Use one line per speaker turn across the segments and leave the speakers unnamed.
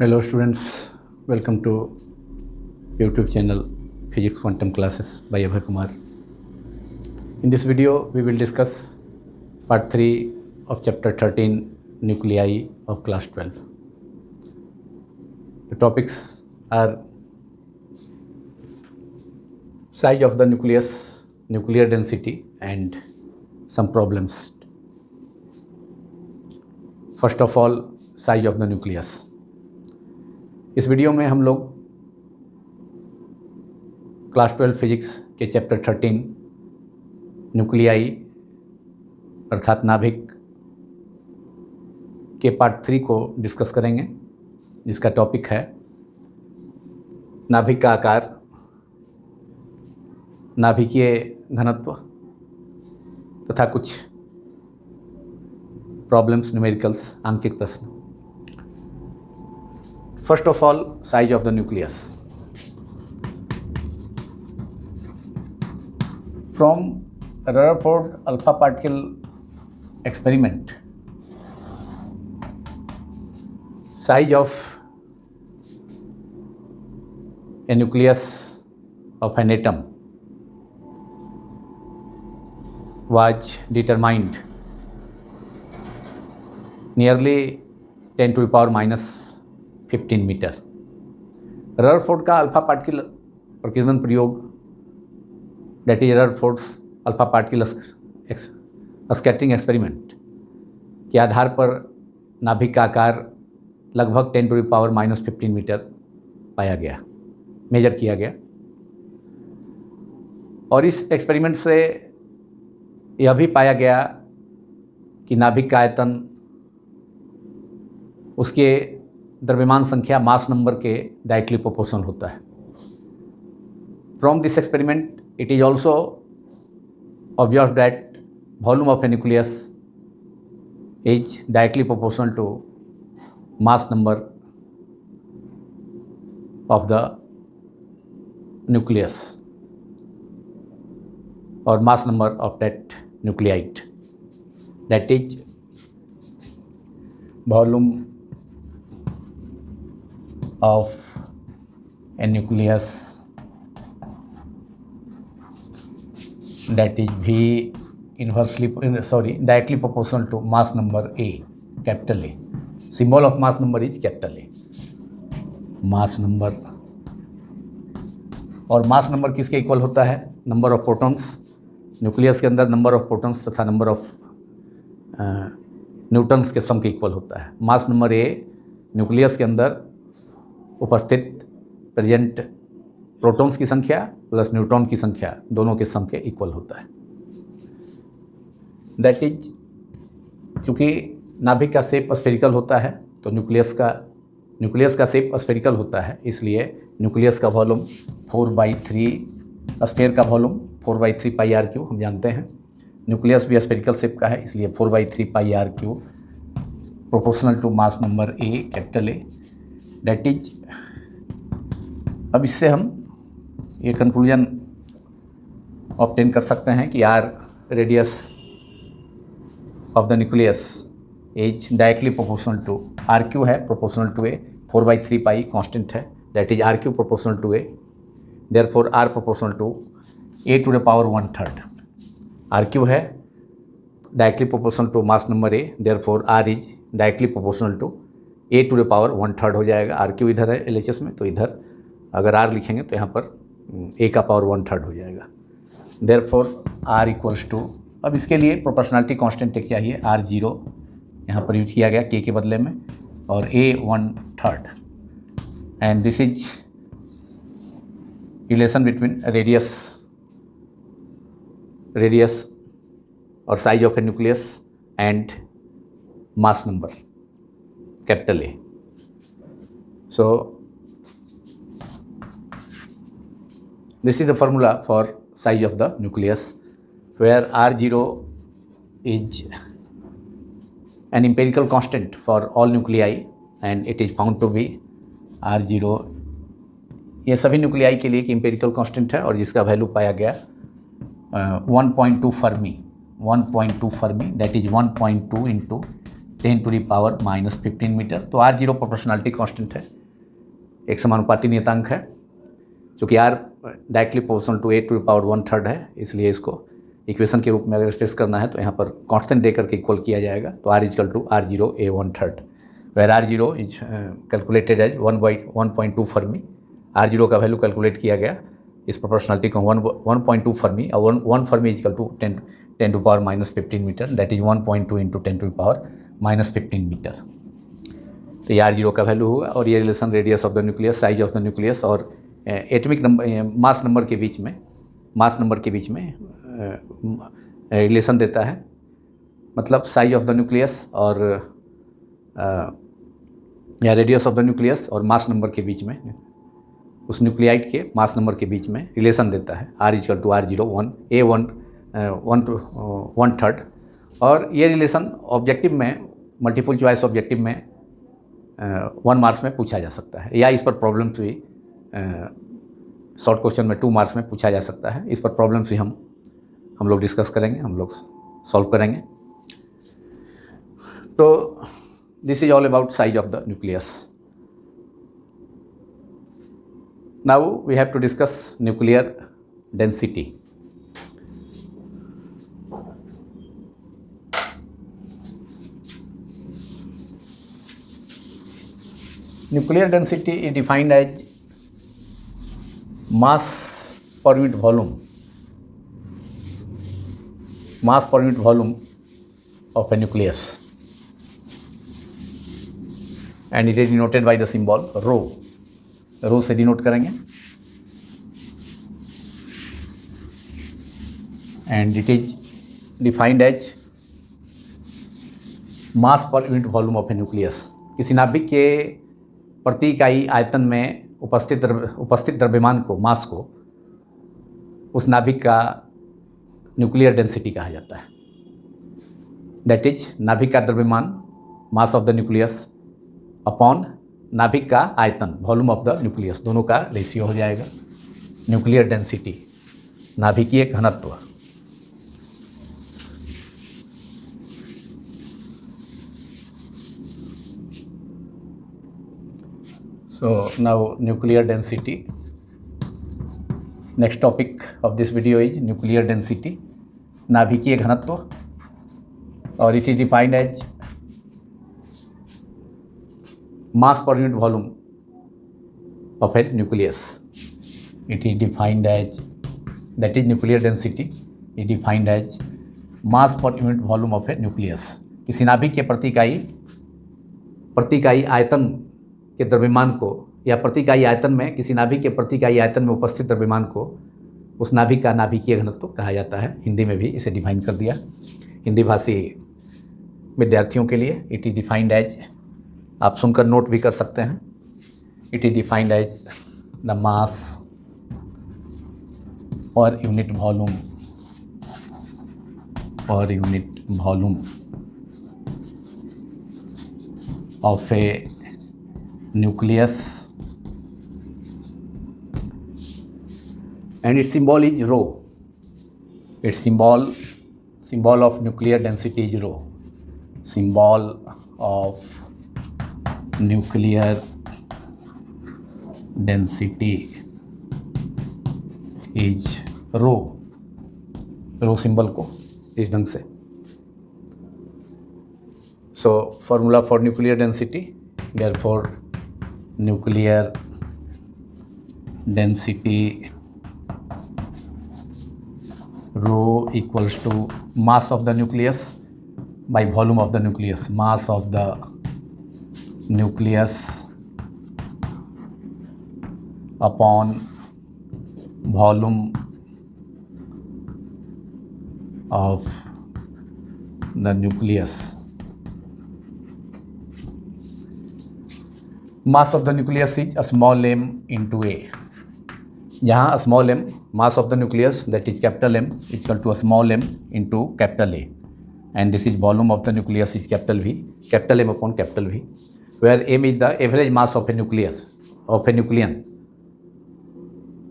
Hello students, welcome to YouTube channel Physics Quantum Classes by Abhay Kumar. In this video, we will discuss part 3 of chapter 13 Nuclei of class 12. The topics are size of the nucleus, nuclear density and some problems. First of all, size of the nucleus. इस video में हम लोग class 12 physics के chapter 13 nuclei अर्थात नाभिक के part 3 को discuss करेंगे, जिसका टॉपिक है नाभिक का आकार, नाभिकीय घनत्व तथा कुछ प्रॉब्लम्स, न्यूमेरिकल्स, आंकिक प्रश्न. First of all, size of the nucleus. From Rutherford alpha particle experiment, size of a nucleus of an atom was determined nearly 10 to the power minus 15 metre. Rutherford का अल्फा पार्टिकल प्रकीर्णन प्रयोग, that is Rutherford's alpha particle scattering experiment के आधार पर नाभिक का आकार लगभग 10 to the power minus 15 metre पाया गया, मेजर किया गया. और इस एक्सपेरिमेंट से यह भी पाया गया कि नाभिक का आयतन उसके द्रव्यमान संख्या, मास नंबर के डायरेक्टली प्रोपोर्शनल होता है. From this experiment it is also observe that volume of a nucleus is directly proportional to mass number of the nucleus और mass number of that nuclide, that is volume of a nucleus, that is directly proportional to mass number A, capital A. Symbol of mass number is capital A. mass number, और mass number किसके equal होता है? Number of protons. Nucleus के अंदर number of protons तथा number of Newton's के सम के equal होता है. मास नंबर ए न्यूक्लियस के अंदर उपस्थित प्रेजेंट प्रोटॉन्स की संख्या प्लस न्यूट्रॉन की संख्या, दोनों के सम के इक्वल होता है. दैट इज, चूँकि नाभिक का शेप स्फेरिकल होता है तो न्यूक्लियस का शेप स्फेरिकल होता है, इसलिए न्यूक्लियस का वॉल्यूम 4/3, स्फेयर का वॉल्यूम 4/3 पाई आर क्यू हम जानते हैं. न्यूक्लियस भी स्फेरिकल शेप का है, इसलिए 4/3 pi R cube proportional to mass number A, capital A. That is, अब इससे हम ये कंक्लूजन ऑब्टेन कर सकते हैं कि R radius of the nucleus is directly proportional to R cube है, proportional to A. 4/3 pi constant है, that is R cube proportional to A. Therefore R proportional to A to the power 1/3. R cube है directly proportional to mass number A, therefore R is directly proportional to A to the power 1/3 हो जाएगा. Are Q इधर है LHS में, तो इधर अगर are लिखेंगे तो यहाँ पर ए का पावर 1/3 हो जाएगा. देयरफॉर आर इक्वल्स टू, अब इसके लिए प्रोपोर्शनलिटी कांस्टेंट एक चाहिए, R0 यहाँ पर यूज किया गया के के बदले में, और A 1/3. And this is relation between radius और size of a nucleus and mass number, capital A. So this is the formula for size of the nucleus, where R0 is an empirical constant for all nuclei and it is found to be R0. ये सभी nuclei के लिए एक empirical constant है और जिसका value पाया गया 1.2 fermi, 1.2 fermi, that is 1.2 into 10⁻⁻15 metre. तो R0 प्रोपोर्शनलिटी कांस्टेंट है, एक समानुपाती नियतांक है। चूँकि R directly proportional to A⁻1/3 है, इसलिए इसको इक्वेशन के रूप में अगर एक्सप्रेस करना है तो यहाँ पर कांस्टेंट देकर के इक्वल किया जाएगा। तो R = R0 A⁻1/3, where R0 is calculated as 1/1.2 fermi. R0 का वैल्यू कैलकुलेट किया गया इस प्रोपोर्शनलिटी को 1.2 फर्मी, और 1 fermi is equal to 10⁻⁻15 metre, that is 1.2 × 10⁻⁻15 metre. तो ये R0 का वैल्यू हुआ, और ये relation radius of the nucleus, size of the nucleus और एटॉमिक नंबर, मास नंबर के बीच में रिलेशन देता है। मतलब साइज ऑफ द न्यूक्लियस और या रेडियस ऑफ द न्यूक्लियस और मास नंबर के बीच में, उस न्यूक्लियाइड के मास नंबर के बीच में रिलेशन देता है। R = R0 1/3। और ये रिलेशन ऑब्जेक्टिव में, मल्टीपल चॉइस ऑब्जेक्टिव में 1 मार्क्स में पूछा जा सकता है, या इस पर प्रॉब्लम्स भी शॉर्ट क्वेश्चन में 2 मार्क्स में पूछा जा सकता है। इस पर प्रॉब्लम्स भी हम लोग डिस्कस करेंगे, हम लोग सॉल्व करेंगे। तो this is all about size of the nucleus. Now we have to discuss nuclear density. Nuclear density is defined as mass per unit volume, of a nucleus, and it is denoted by the symbol rho. rho से denote करेंगे, and it is defined as mass per unit volume of a nucleus. किसी नाभिक के प्रति इकाई आयतन में उपस्थित द्रव्यमान को, मास को, उस नाभिक का न्यूक्लियर डेंसिटी कहा जाता है। दैट इज नाभिक का द्रव्यमान, मास ऑफ द न्यूक्लियस, अपॉन नाभिक का आयतन, वॉल्यूम ऑफ द न्यूक्लियस, दोनों का रेशियो हो जाएगा न्यूक्लियर डेंसिटी, नाभिकीय घनत्व। So now nuclear density. Next topic of this video is nuclear density, नाभिकीय घनत्व, और it is defined as mass per unit volume of a nucleus. It is defined as, that is nuclear density is defined as mass per unit volume of a nucleus. किसी नाभिक के प्रति इकाई आयतन के द्रव्यमान को, या प्रति इकाई आयतन में, किसी नाभिक के प्रति इकाई आयतन में उपस्थित द्रव्यमान को उस नाभिक का नाभिकीय घनत्व कहा जाता है। हिंदी में भी इसे डिफाइन कर दिया हिंदी भाषी विद्यार्थियों के लिए। इट इज़ डिफाइंड एज, आप सुनकर नोट भी कर सकते हैं, it is defined as the mass per unit volume of a nucleus, and its symbol is rho. Its symbol of nuclear density is rho. Symbol of nuclear density is rho. rho symbol को इस ढंग से। So formula for nuclear density, therefore nuclear density rho equals to mass of the nucleus by volume of the nucleus, mass of the nucleus upon volume of the nucleus. Mass of the nucleus is small m into a, जहाँ small m mass of the nucleus, that is capital M is equal to small m into capital A, and this is volume of the nucleus is capital V, capital M upon capital V, where m is the average mass of a nucleus, of a nucleon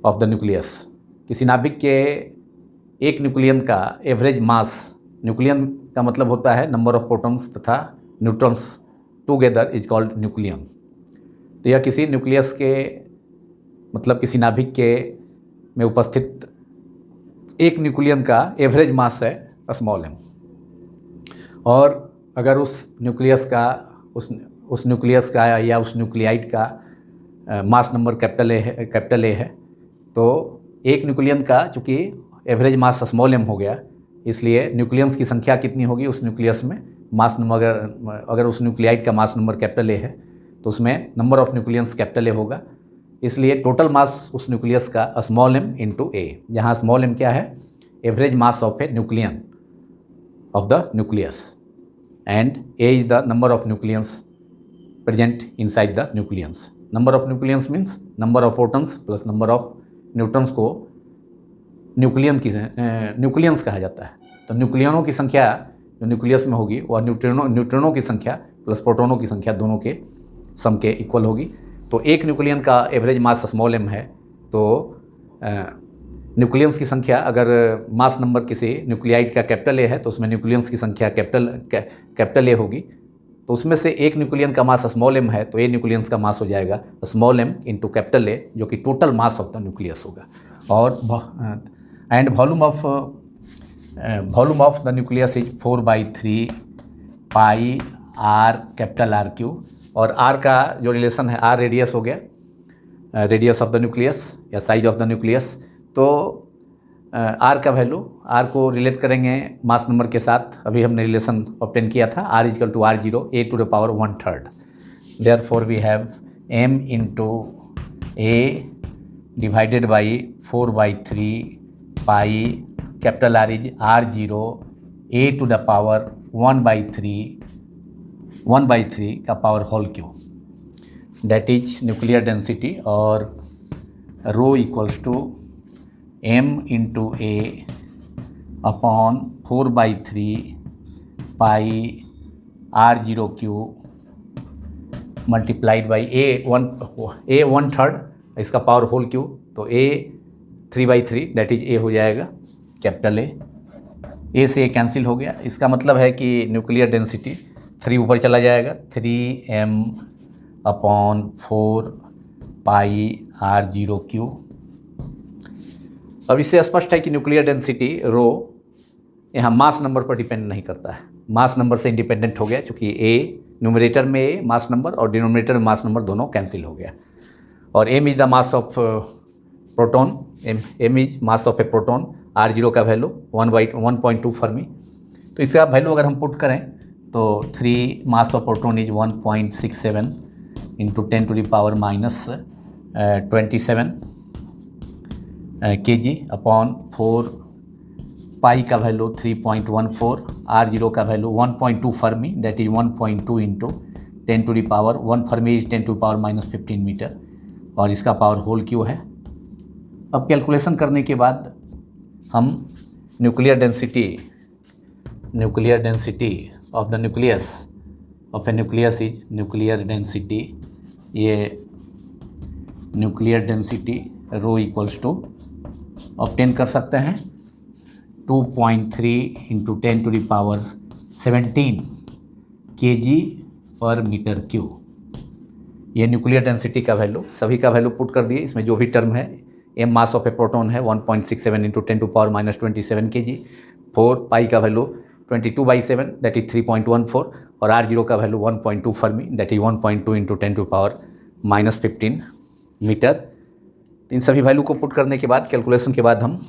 of the nucleus. किसी नाभिक के एक nucleon का average mass, nucleon का मतलब होता है number of protons तथा neutrons together is called nucleon. तो यह किसी न्यूक्लियस के मतलब किसी नाभिक के में उपस्थित एक न्यूक्लियन का एवरेज मास है स्मॉल m। और अगर उस न्यूक्लियस का या उस न्यूक्लियाइड का मास नंबर कैपिटल ए है, तो एक न्यूक्लियन का चूँकि एवरेज मास स्मॉल m हो गया, इसलिए न्यूक्लियंस की संख्या कितनी होगी उस न्यूक्लियस में, मास नंबर अगर उस न्यूक्लियाइड का मास नंबर कैपिटल ए है तो उसमें number of nucleons capital A होगा। इसलिए टोटल मास उस न्यूक्लियस का स्मॉल m इंटू ए, जहाँ स्मॉल m क्या है, average mass of a nucleon of the nucleus, and A is the number of nucleons present inside the nucleons. Number of nucleons means number of protons plus number of neutrons को nucleons कहा जाता है। तो न्यूक्लियनों की संख्या जो nucleus में होगी वह न्यूट्रॉनों की संख्या प्लस प्रोटॉनों की संख्या दोनों के सम के इक्वल होगी। तो एक न्यूक्लियन का एवरेज मास स्मॉल m है, तो न्यूक्लियंस की संख्या अगर मास नंबर किसी न्यूक्लियाइड का कैपिटल ए है तो उसमें न्यूक्लियंस की संख्या कैपिटल ए होगी। तो उसमें से एक न्यूक्लियन का मास स्मॉल m है, तो ए न्यूक्लियंस का मास हो जाएगा small m into capital A, जो कि total mass of the nucleus होगा। और and volume of the nucleus is 4/3 pi r capital R Q. और r का जो रिलेशन है, r रेडियस हो गया, रेडियस ऑफ द न्यूक्लियस या साइज ऑफ द न्यूक्लियस। तो r का वैल्यू, r को रिलेट करेंगे मास नंबर के साथ, अभी हमने रिलेशन ऑब्टेन किया था, r equal to r0 a to the power 1/3। Therefore we have m into a divided by 4/3 pi capital R is r0 a to the power 1/3 का power whole cube, that is nuclear density. और rho equals to m into a upon 4/3 pi r0 cube multiplied by a 1/3 इसका power whole cube, तो a 3/3 that is a हो जाएगा capital A से a cancel हो गया। इसका मतलब है कि न्यूक्लियर डेंसिटी 3 ऊपर चला जाएगा, 3m अपॉन 4 पाई r0 क्यू। अब इससे स्पष्ट है कि न्यूक्लियर डेंसिटी रो यहाँ मास नंबर पर डिपेंड नहीं करता है, मास नंबर से इंडिपेंडेंट हो गया, चूँकि a न्यूमरेटर में a मास नंबर और डिनोमिनेटर में मास नंबर दोनों कैंसिल हो गया। और m is the mass of proton, m is mass of a proton, r0 का वैल्यू 1/1.2 फर्मी। तो इसका वैल्यू अगर हम पुट करें तो 3 mass of proton is 1.67 into 10 to the power -27 kg upon 4 pi का वैल्यू 3.14, r0 का value 1.2 fermi, that is 1.2 into 10 to the power 1 fermi is 10 to the power -15 metre, और इसका पावर होल क्यू है। अब calculation करने के बाद हम nuclear density of the nucleus of a nucleus is nuclear density rho equals to obtain कर सकते हैं 2.3 into 10 to the power 17 kg पर मीटर क्यूब। ये न्यूक्लियर डेंसिटी का वैल्यू, सभी का वैल्यू पुट कर दिए, इसमें जो भी टर्म है, m mass of a proton है 1.67 into 10 to power -27 kg, 4 pi का वैल्यू 22/7 दैट इज 3.14, और r0 का value 1.2 fermi that is 1.2 into 10 to power -15 metre. इन सभी वैल्यू को पुट करने के बाद, कैलकुलेशन के बाद, हम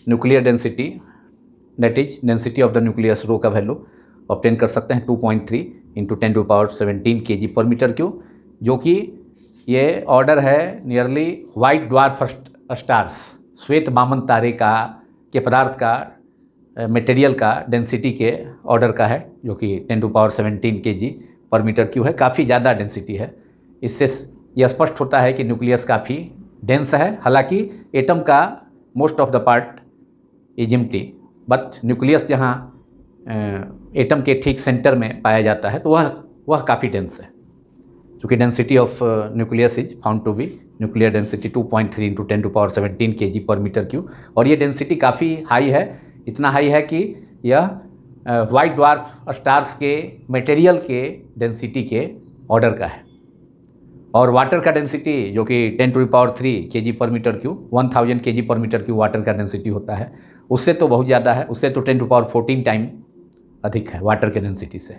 nuclear density that is density of the nucleus rho का वैल्यू ऑब्टेन कर सकते हैं 2.3 इंटू 10 टू पावर 17 kg पर मीटर क्यूब, जो कि ये ऑर्डर है नियरली वाइट ड्वार्फ स्टार्स, श्वेत वामन तारे के पदार्थ का मटेरियल का डेंसिटी के ऑर्डर का है, जो कि 10 टू पावर 17 kg पर मीटर क्यूब है, काफ़ी ज़्यादा डेंसिटी है। इससे यह स्पष्ट होता है कि न्यूक्लियस काफ़ी डेंस है। हालांकि एटम का most of the part is empty, but nucleus जहाँ एटम के ठीक सेंटर में पाया जाता है तो वह काफ़ी डेंस है। चूँकि density of nucleus is found to be nuclear density 2.3 into 10 to power 17 kg पर मीटर क्यूब, और ये डेंसिटी काफ़ी हाई है, इतना हाई है कि यह वाइट ड्वार्फ स्टार्स के मटेरियल के डेंसिटी के ऑर्डर का है। और वाटर का डेंसिटी जो कि 10⁻³ kg/m³, 1000 kg/m³ वाटर का डेंसिटी होता है, उससे तो बहुत ज़्यादा है, उससे तो 10⁻14 टाइम अधिक है वाटर के डेंसिटी से।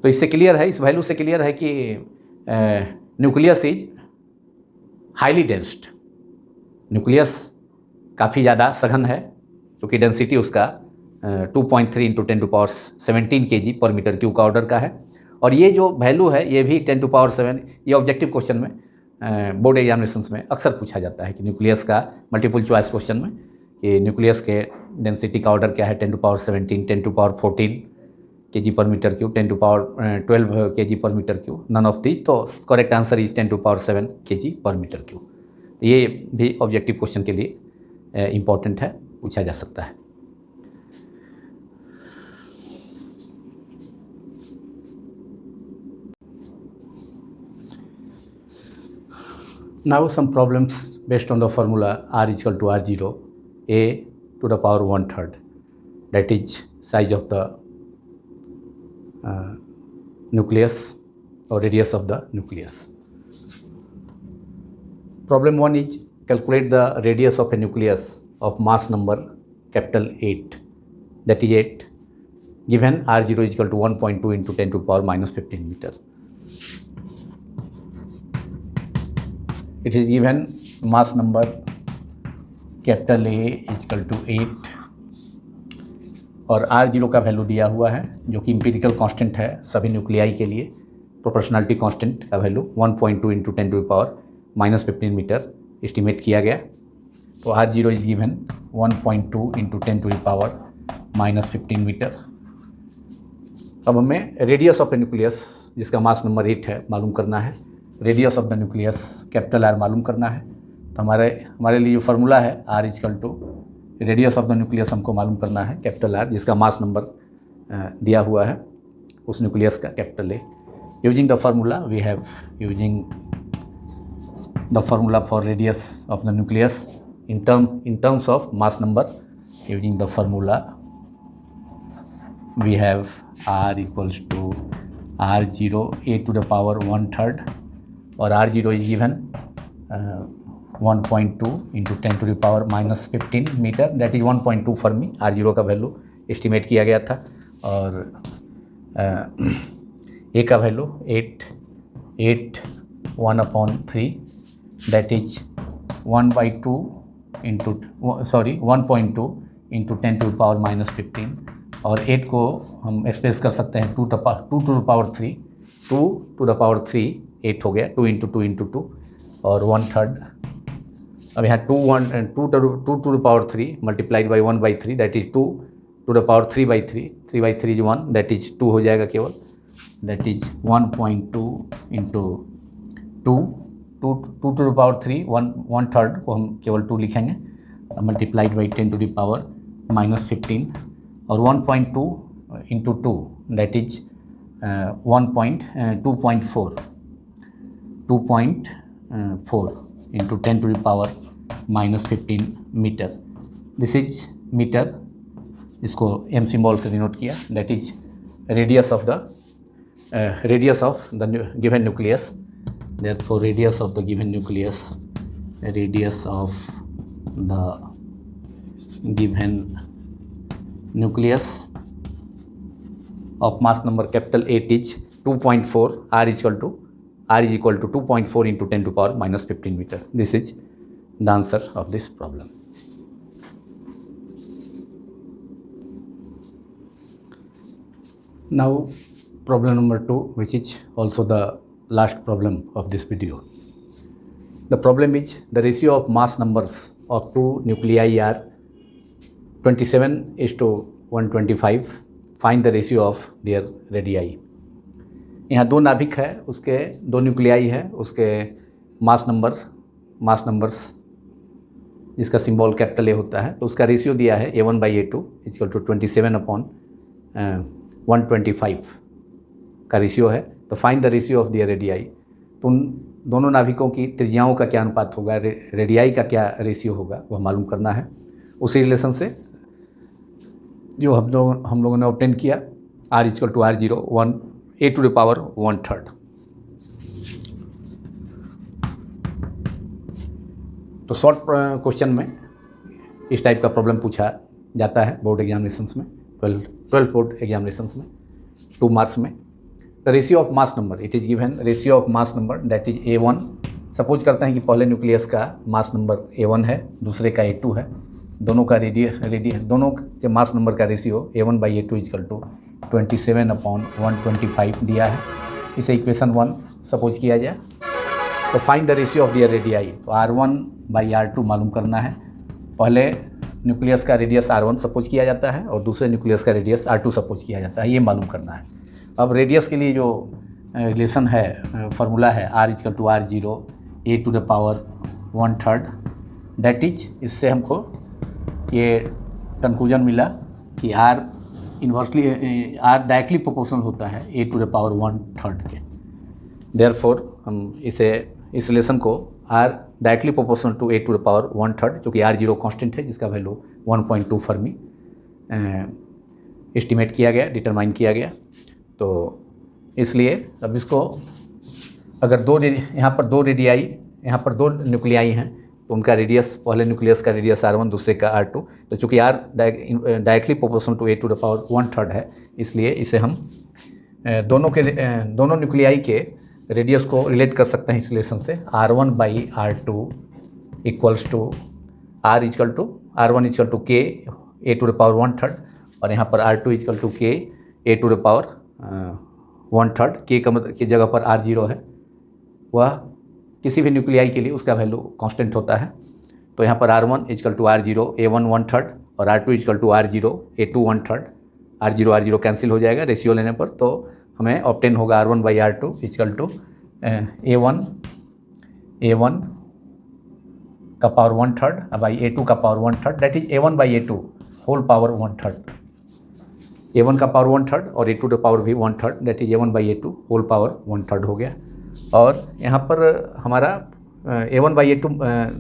तो इससे क्लियर है, इस वैल्यू से क्लियर है कि nucleus is highly densed. Nucleus काफ़ी ज़्यादा सघन है, क्योंकि डेंसिटी उसका 2.3 × 10⁻17 kg/m³ का ऑर्डर का है। और ये जो वैल्यू है ये भी 10⁻7, ये ऑब्जेक्टिव क्वेश्चन में बोर्ड एग्जामिनेशंस में अक्सर पूछा जाता है कि न्यूक्लियस का मल्टीपल चॉइस क्वेश्चन में कि न्यूक्लियस के डेंसिटी का ऑर्डर क्या है, 10⁻17, 10⁻14 kg/m³, 10⁻12 kg/m³, none of this. तो करेक्ट आंसर इज 10⁻7 kg/m³। ये भी ऑब्जेक्टिव क्वेश्चन के लिए इम्पॉर्टेंट है, पूछा जा सकता है। Now some problems based on the formula R = R0 a to the power 1/3, that is size of the nucleus or radius of the nucleus. Problem 1 is calculate the radius of a nucleus of mass number capital 8, that is 8, given R0 = 1.2 × 10⁻−15 meters. It is given mass number capital A = 8 और R0 का value दिया हुआ है जो कि empirical constant है सभी nuclei के लिए। प्रोपोर्शनलिटी कांस्टेंट का वैल्यू 1.2 × 10⁻−15 मीटर एस्टिमेट किया गया। तो R0 इज गिवन 1.2 × 10⁻−15 मीटर। अब हमें रेडियस ऑफ ए न्यूक्लियस जिसका मास नंबर 8 है मालूम करना है। Radius of the nucleus capital R मालूम करना है। तो हमारे लिए जो फार्मूला है R = radius of the nucleus हमको मालूम करना है कैपिटल R, जिसका मास नंबर दिया हुआ है उस न्यूक्लियस का capital A। Using the formula we have using the formula for radius of the nucleus in terms of mass number. Using the formula we have R = R0 a to the power 1/3 और R0 is given 1.2 × 10⁻−15 metre, that is 1.2 fermi. R0 का value estimate किया गया था और A का value 8 1/3 that is 1.2 × 10⁻−15 और 8 को हम एक्सप्रेस कर सकते हैं 2 to the power 3, 2 to the power 3 8 हो गया, 2 × 2 और 1/3। अब यहाँ 2 to the power 3 multiplied by 1/3 that is 2 to the power 3/3, 3/3 is 1 that is 2 हो जाएगा केवल, that is 1.2 × 2 to the power 3 1/3 को हम केवल 2 लिखेंगे, मल्टीप्लाइड बाई 10⁻−15 और 1.2 × 2 that is 2.4 × 10⁻−15 metre. This is metre, इसको m सिंबल से डिनोट किया, that is radius of the given nucleus. Therefore radius of the given nucleus of mass number capital 8 is 2.4, R is equal to 2.4 × 10⁻−15 meter. This is the answer of this problem. Now problem number 2, which is also the last problem of this video. The problem is the ratio of mass numbers of two nuclei are 27:125. Find the ratio of their radii. यहाँ दो नाभिक है, उसके दो nuclei है, उसके मास numbers जिसका symbol capital A होता है, तो उसका रेशियो दिया है A1/A2 = 27/125 का रेशियो है। तो find the ratio of their radii. तो उन दोनों नाभिकों की त्रिज्याओं का क्या अनुपात होगा, रेडियाई का क्या रेशियो होगा, वह मालूम करना है। उसी रिलेशन से जो हम लोगों ने ऑब्टेन किया, r equal to r0 1 a to the power 1/3। तो शॉर्ट क्वेश्चन में इस टाइप का प्रॉब्लम पूछा जाता है बोर्ड एग्जामिनेशंस में, 12 बोर्ड एग्जामिनेशंस में 2 मार्क्स में। The ratio of mass number, it is given ratio of mass number that is A1। Suppose करते हैं कि पहले न्यूक्लियस का मास नंबर A1 है, दूसरे का A2 है, दोनों का दोनों के मास नंबर का रेशियो A1/A2 इक्वल टू 27/125 दिया है। इसे इक्वेशन 1 सपोज किया जाए। तो find the ratio of their radii, तो R1/R2 मालूम करना है। पहले न्यूक्लियस का रेडियस R1 सपोज किया जाता है और दूसरे न्यूक्लियस का रेडियस R2 सपोज किया जाता है, ये मालूम करना है। अब रेडियस के लिए जो रिलेशन है, फार्मूला है R equal to R0 a to the power 1/3 that is, इससे हमको ये कंक्लूजन मिला कि R inversely R directly proportional होता है a टू द पावर 1/3 के। देयरफॉर हम इस रिलेशन को R directly proportional to a to the power 1/3, जो कि R0 कांस्टेंट है जिसका वैल्यू 1.2 फर्मी एस्टिमेट किया गया, डिटरमाइन किया गया। तो इसलिए अब इसको अगर यहाँ पर दो न्यूक्लियाई हैं तो उनका रेडियस, पहले न्यूक्लियस का रेडियस R1 दूसरे का R2, तो चूँकि R directly proportional to a to the power 1/3 है, इसलिए इसे हम दोनों न्यूक्लियाई के रेडियस को रिलेट कर सकते हैं इस रिलेशन से। R1/R2 equals to R1 equal to K a to the power 1/3 और यहाँ पर R2 equal to K a to the power 1/3। K की जगह पर R0 है, वह किसी भी न्यूक्लियाई के लिए उसका वैल्यू कांस्टेंट होता है। तो यहाँ पर R1 equal to R0 A1 1/3 और R2 equal to R0 A2 1/3। R0 cancel हो जाएगा रेशियो लेने पर, तो हमें ऑब्टेन होगा R1/R2 इक्वल टू A1 का पावर 1/3 बाई A2 का power 1/3 that is A1/A2 whole power 1/3। A1 का पावर 1/3 और A2 का पावर भी 1/3 that is A1/A2 whole power 1/3 हो गया। और यहाँ पर हमारा A1/A2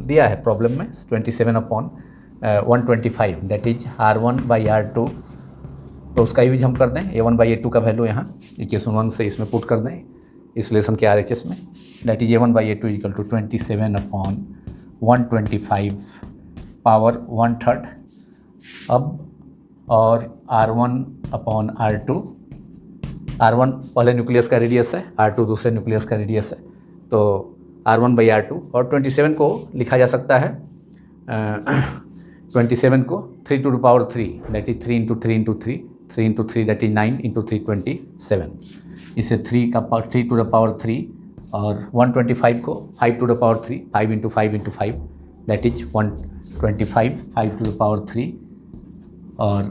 दिया है प्रॉब्लम में 27/125 दैट इज R1/R2, तो उसका यूज हम कर दें। A1/A2 का वैल्यू यहाँ इक्वेशन 1 से इसमें पुट कर दें इस लेसन के RHS में, that is A1/A2 equal to 27/125 power 1/3। अब और R1/R2, R1 पहले न्यूक्लियस का रेडियस है, R2 दूसरे न्यूक्लियस का रेडियस है, तो R1/R2 और 27 को लिखा जा सकता है 27 को 3 to the power 3 that is 3 into 3 into 3 3 into 3 that is 9 into 3 27। इसे 3 टू द पावर 3 और 125 को 5 to the power 3 5 into 5 into 5 that is 125 5 to the power 3 और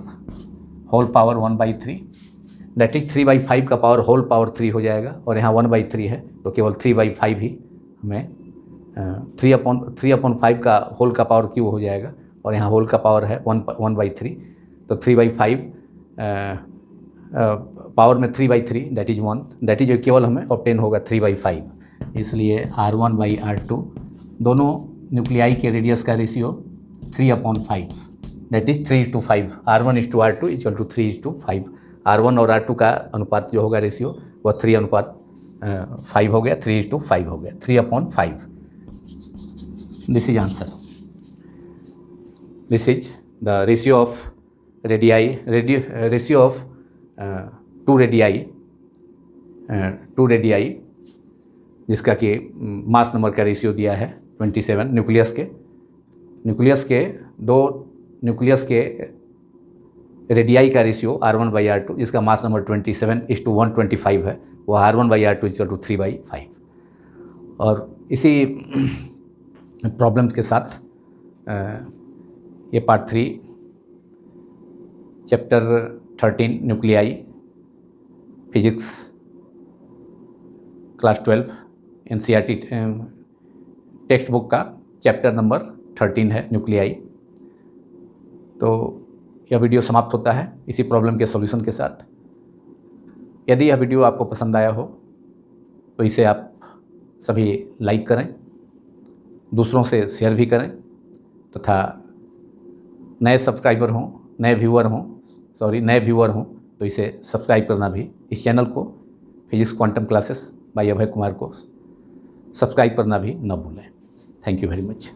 होल पावर 1/3 दैट इज 3/5 का पावर होल पावर 3 हो जाएगा और यहाँ 1/3 है तो केवल 3/5 ही हमें 3/5 का होल का पावर क्यों हो जाएगा और यहाँ होल का पावर है 1/3, तो 3/5 पावर में 3/3 दैट इज 1 दैट इज केवल हमें ऑब्टेन होगा 3/5। इसलिए R1/R2 दोनों न्यूक्लियाई के रेडियस का ratio 3/5 that is 3:5। R1:R2 equal to 3:5। R1 और R2 का अनुपात जो होगा रेशियो वह 3:5 हो गया, 3:5 हो गया, 3/5। This is answer. This is the ratio of ratio of two radii जिसका कि मास नंबर का रेशियो दिया है 27। न्यूक्लियस के रेडियाई का रेशियो R1/R2 जिसका मास नंबर 27:125 है, वह R1/R2 इक्वल टू 3/5। और इसी प्रॉब्लम के साथ ये part 3 chapter 13 nuclei physics class 12 NCERT text book का चैप्टर नंबर 13 है न्यूक्लियाई। तो यह वीडियो समाप्त होता है इसी प्रॉब्लम के सॉल्यूशन के साथ। यदि यह वीडियो आपको पसंद आया हो तो इसे आप सभी लाइक करें, दूसरों से शेयर भी करें तथा नए सब्सक्राइबर हों, नए व्यूअर हों, नए व्यूअर हों तो इसे सब्सक्राइब करना भी, इस चैनल को physics quantum classes bye Abhay Kumar को सब्सक्राइब करना भी न भूलें। Thank you very much.